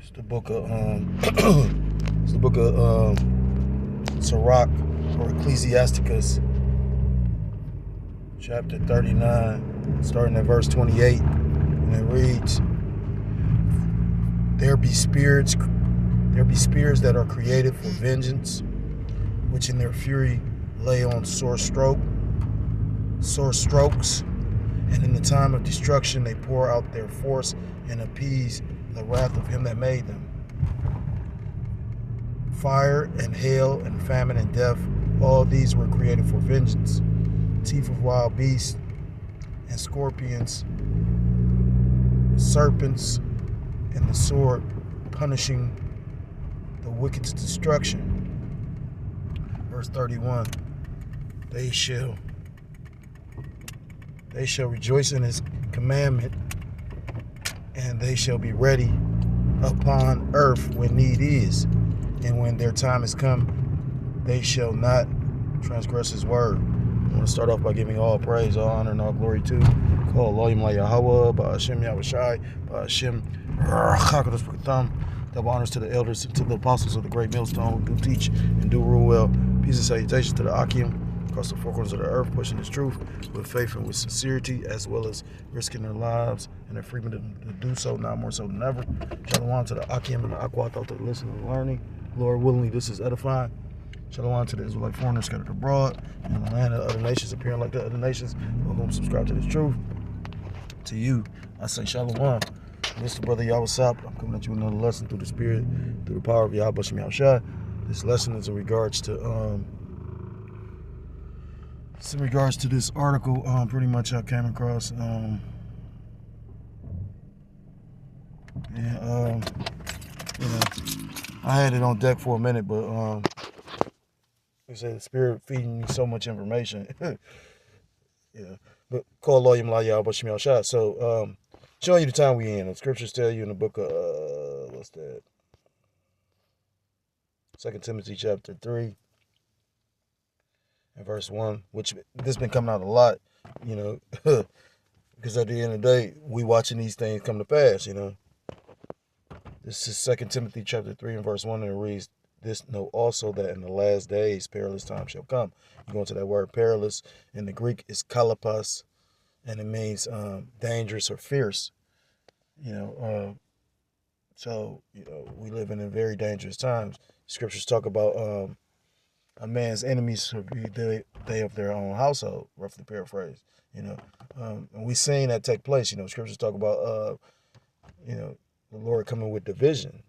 It's the book of it's the book of Sirach or Ecclesiasticus, chapter 39, starting at verse 28, and it reads, There be spirits that are created for vengeance, which in their fury lay on sore strokes, and in the time of destruction they pour out their force and appease the wrath of him that made them. Fire and hail and famine and death, all these were created for vengeance. Teeth of wild beasts and scorpions, serpents, and the sword, punishing the wicked's destruction. Verse 31, they shall rejoice in his commandment, and they shall be ready upon earth when need is, and when their time is come, they shall not transgress his word. I want to start off by giving all praise, all honor, and all glory to Call Elohim La Yahweh, Ba'ashem Yahushai, Ba'ashem Chakados B'Katam. Double honors to the elders and to the apostles of the great millstone who do teach and do rule well. Peace and salutations to the Akim across the four corners of the earth, pushing this truth with faith and with sincerity, as well as risking their lives and their freedom to do so, now more so than ever. Shalom to the Akim and the Akwat, to the listening and learning. Lord willingly, this is edifying. Shalom to the Israelite foreigners scattered abroad in the land of other nations, appearing like the other nations, for whom subscribe to this truth. To you, I say Shalom. Mr. Brother Yahweh, I'm coming at you with another lesson through the Spirit, through the power of Yahweh Shem Yahushai. This lesson is in regards to this article. Pretty much I came across. I had it on deck for a minute, but like I said, the Spirit feeding me so much information. Yeah, but call Elohim La Yahweh Shem Yahushai. So showing you the time we in. The scriptures tell you in the book of what's that? 2 Timothy chapter 3 and verse 1, which this has been coming out a lot, because at the end of the day, we watching these things come to pass, This is 2 Timothy chapter 3 and verse 1, and it reads, This know also that in the last days perilous times shall come. You go into that word perilous, in the Greek is kalapos, and it means dangerous or fierce. So we live in very dangerous times. Scriptures talk about a man's enemies should be they of their own household, roughly paraphrased. And we seen that take place. Scriptures talk about the Lord coming with division.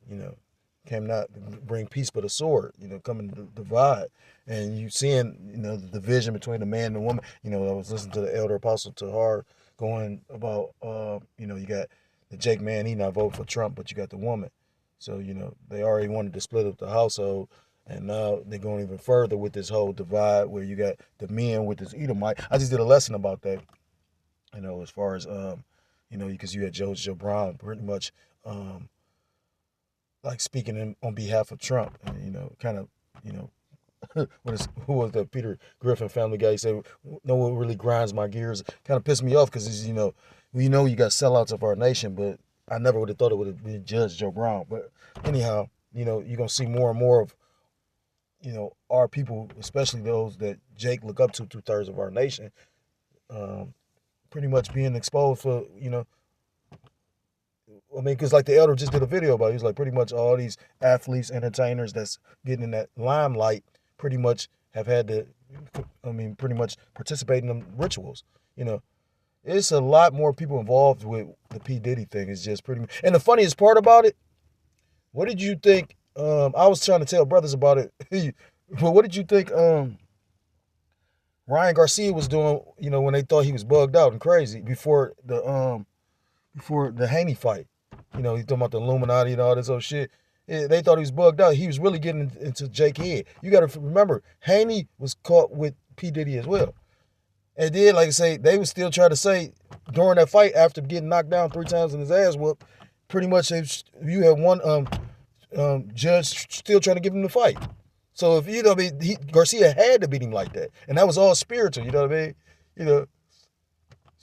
Came not to bring peace but a sword. Coming to divide. And you seeing the division between the man and the woman. I was listening to the elder apostle Tahar going about you got the Jake man, he not vote for Trump, but you got the woman. So they already wanted to split up the household. And now they're going even further with this whole divide where you got the men with this Edomite. I just did a lesson about that, as far as, because you had Joe Brown pretty much like speaking on behalf of Trump. And, who was the Peter Griffin Family Guy? He said, no one really grinds my gears. Kind of pissed me off because, you got sellouts of our nation, but I never would have thought it would have been Judge Joe Brown. But anyhow, you're going to see more and more of, our people, especially those that Jake look up to, 2/3 of our nation, pretty much being exposed for, because like the elder just did a video about it. He was like, pretty much all these athletes, entertainers that's getting in that limelight pretty much have had to, pretty much participate in them rituals. It's a lot more people involved with the P. Diddy thing. It's just pretty much, and the funniest part about it, what did you think? I was trying to tell brothers about it. But what did you think Ryan Garcia was doing, when they thought he was bugged out and crazy before the Haney fight? He's talking about the Illuminati and all this old shit. They thought he was bugged out. He was really getting into Jake head. You got to remember, Haney was caught with P. Diddy as well. And then, like I say, they would still try to say during that fight after getting knocked down 3 times and his ass whooped, pretty much you had one judge still trying to give him the fight. So if Garcia had to beat him like that, and that was all spiritual. You know what I mean?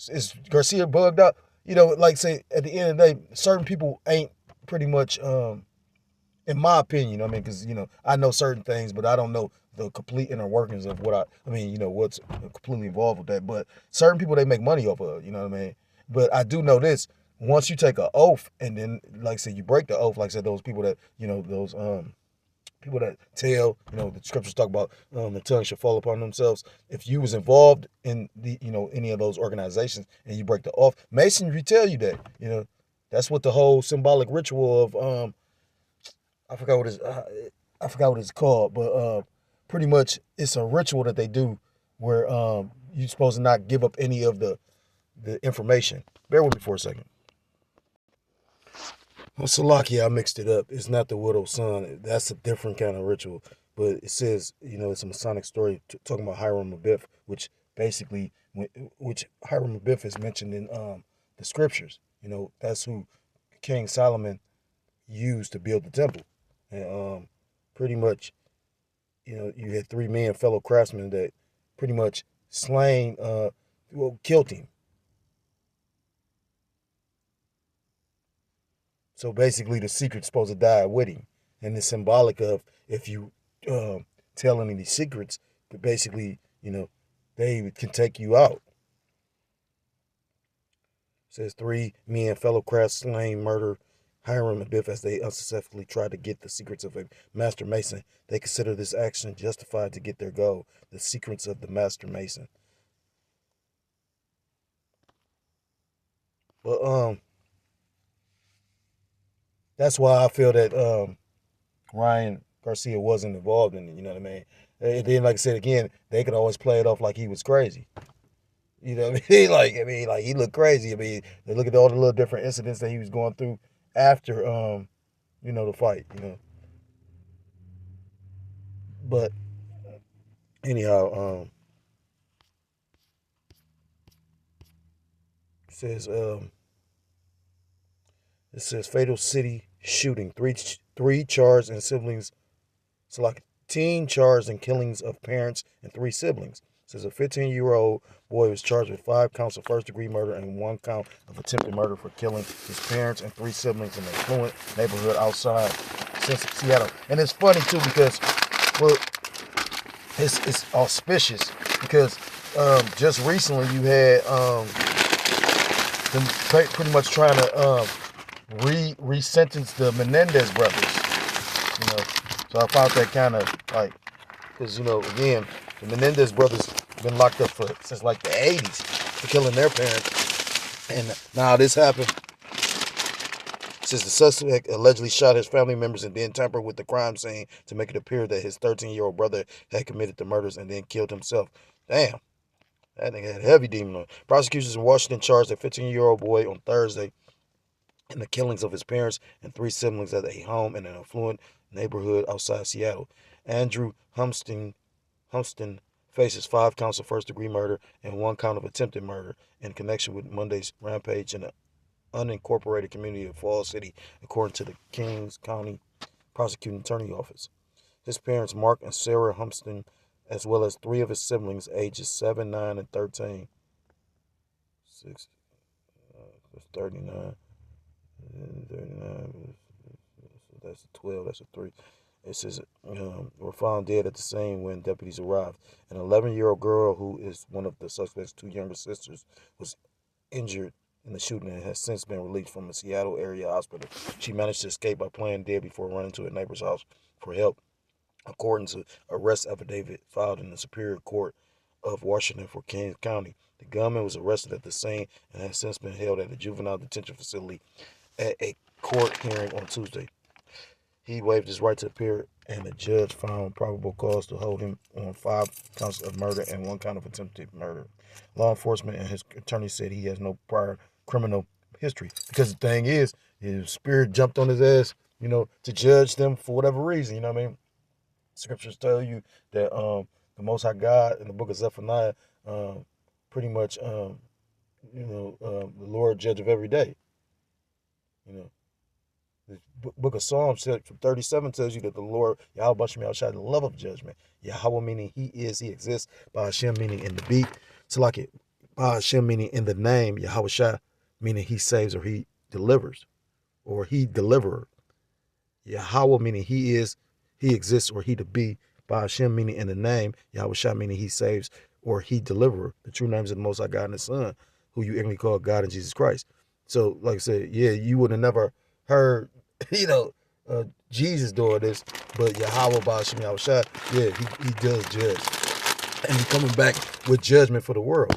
Is Garcia bugged out? Like say at the end of the day, certain people ain't pretty much, in my opinion, I mean, because, I know certain things, but I don't know the complete inner workings of what's completely involved with that. But certain people, they make money off of, you know what I mean? But I do know this. Once you take an oath and then, like I said, you break the oath, like I said, those people that, those people that tell, the scriptures talk about the tongue should fall upon themselves. If you was involved in the, any of those organizations and you break the oath, Masonry tell you that, that's what the whole symbolic ritual of, I forgot what it's called, but pretty much it's a ritual that they do where you're supposed to not give up any of the information. Bear with me for a second. Well, Salakia, I mixed it up. It's not the widow's son. That's a different kind of ritual. But it says, it's a Masonic story talking about Hiram Abiff, which basically, which Hiram Abiff is mentioned in the scriptures. That's who King Solomon used to build the temple. And pretty much, you had 3 men, fellow craftsmen, that pretty much killed him. So basically, the secret's supposed to die with him, and it's symbolic of if you tell any of these secrets, but basically, they can take you out. It says 3 men, fellow craftsmen, slain, murder Hiram Abiff as they unsuccessfully tried to get the secrets of a master mason. They consider this action justified to get their goal, the secrets of the master mason. But that's why I feel that Ryan Garcia wasn't involved in it, you know what I mean? And then, like I said again, they could always play it off like he was crazy. You know what I mean? Like he looked crazy. I mean, they look at all the little different incidents that he was going through after the fight, But anyhow, it says fatal city shooting, three charged and siblings. So like teen charged in killings of parents and 3 siblings. It says a 15-year-old boy was charged with 5 counts of first-degree murder and 1 count of attempted murder for killing his parents and 3 siblings in an affluent neighborhood outside Seattle. And it's funny too because, well, it's auspicious because just recently you had them pretty much trying to re-sentence the Menendez brothers. So I found that kind of like, because again, the Menendez brothers been locked up since like the 80s for killing their parents, and now this happened. Since the suspect allegedly shot his family members and then tampered with the crime scene to make it appear that his 13-year-old brother had committed the murders and then killed himself. Damn, that nigga had a heavy demon on. Prosecutors in Washington charged a 15-year-old boy on Thursday in the killings of his parents and 3 siblings at a home in an affluent neighborhood outside Seattle. Andrew Humston faces 5 counts of first-degree murder and 1 count of attempted murder in connection with Monday's rampage in the unincorporated community of Falls City, according to the Kings County Prosecuting Attorney Office. His parents, Mark and Sarah Humston, as well as 3 of his siblings, ages 7, 9, and 13. 6, 39. 39. That's a 12. That's a 3. It says were found dead at the scene when deputies arrived. An 11-year-old girl who is one of the suspect's 2 younger sisters was injured in the shooting and has since been released from a Seattle area hospital. She managed to escape by playing dead before running to a neighbor's house for help, according to arrest affidavit filed in the Superior Court of Washington for Kings County. The gunman was arrested at the scene and has since been held at a juvenile detention facility at a court hearing on Tuesday. He waived his right to appear, and the judge found probable cause to hold him on 5 counts of murder and 1 count of attempted murder. Law enforcement and his attorney said he has no prior criminal history. Because the thing is, his spirit jumped on his ass, to judge them for whatever reason. You know what I mean? Scriptures tell you that the Most High God in the book of Zephaniah, pretty much, the Lord judge of every day. The book of Psalms 37 tells you that the Lord, Yahweh Bashem Yahushua, the love of judgment. Yahweh meaning he exists. Ba Hashem meaning in the beat. Salaki, Ba Hashem meaning in the name. Yahushua meaning he saves or he delivers. Or he deliverer. Yahweh meaning he is, he exists, or he to be. Ba'ashem meaning in the name. Yahweh Shah meaning he saves or he deliverer. The true names of the Most High God and the Son, who you ignorantly call God and Jesus Christ. So, like I said, yeah, you would have never heard, Jesus doing this, but Yahweh Ba'ashem Yahweh Shah, yeah, he does judge. And he's coming back with judgment for the world.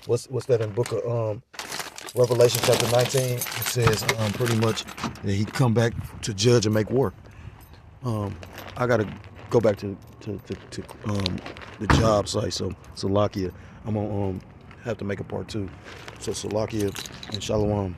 What's that in the book of Revelation chapter 19? It says pretty much that he come back to judge and make war. I gotta go back to the job site. So Salakia, I'm gonna have to make a part 2. So Salakia and Shalom.